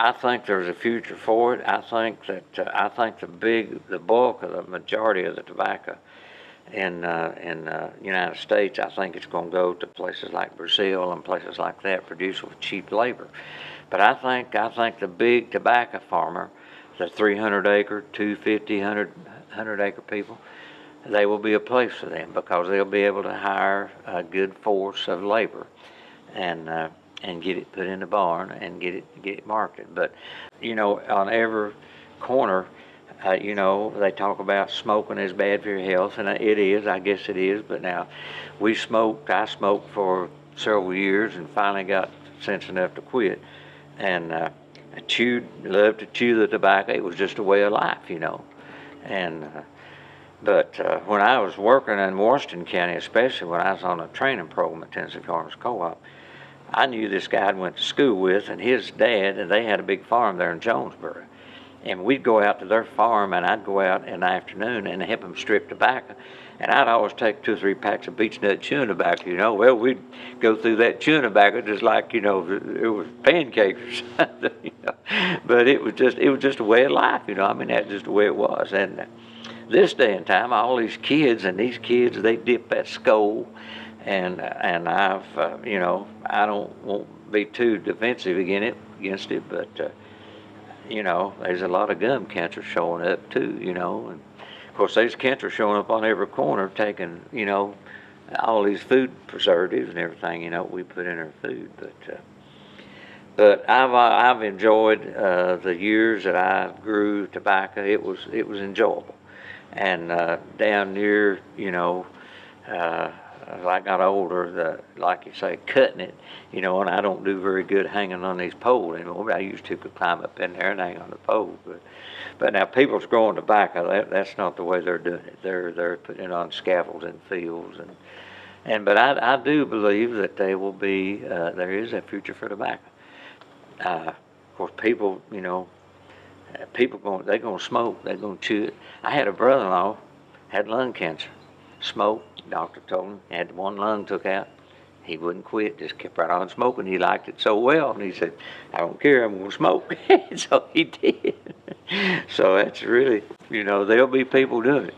I think there's a future for it. I think that the bulk of the majority of the tobacco in United States, I think it's going to go to places like Brazil and places like that, produced with cheap labor. But I think the big tobacco farmer, the 300 acre, 250, 100 acre people, they will be a place for them because they'll be able to hire a good force of labor and get it put in the barn and get it marketed. But on every corner, they talk about smoking is bad for your health, and it is. I guess it is. But now, I smoked for several years and finally got sense enough to quit. And I loved to chew the tobacco. It was just a way of life, And but when I was working in Washington County, especially when I was on a training program at Tennessee Farmers Co-op, I knew this guy I went to school with, and his dad, and they had a big farm there in Jonesboro. And we'd go out to their farm, and I'd go out in the afternoon and help them strip tobacco. And I'd always take 2 or 3 packs of beech nut chewing tobacco, Well, we'd go through that chewing tobacco just like, it was pancakes or something, But it was just a way of life, that's just the way it was. And this day and time, all these kids, they dip that skull. And I've, I don't won't be too defensive against it, but there's a lot of gum cancer showing up too, and of course there's cancer showing up on every corner, taking all these food preservatives and everything we put in our food, but I've enjoyed the years that I grew tobacco. It was enjoyable, and down near as I got older, like you say, cutting it, and I don't do very good hanging on these poles anymore. I used to could climb up in there and hang on the pole, but now people's growing tobacco. That's not the way they're doing it. They're putting it on scaffolds in fields, but I do believe that there is a future for tobacco. Of course, people, they're gonna smoke, they're gonna chew it. I had a brother-in-law had lung cancer, smoked. Doctor told him he had one lung took out. He wouldn't quit, just kept right on smoking. He liked it so well, and he said, "I don't care, I'm going to smoke." So he did. So that's really, there'll be people doing it,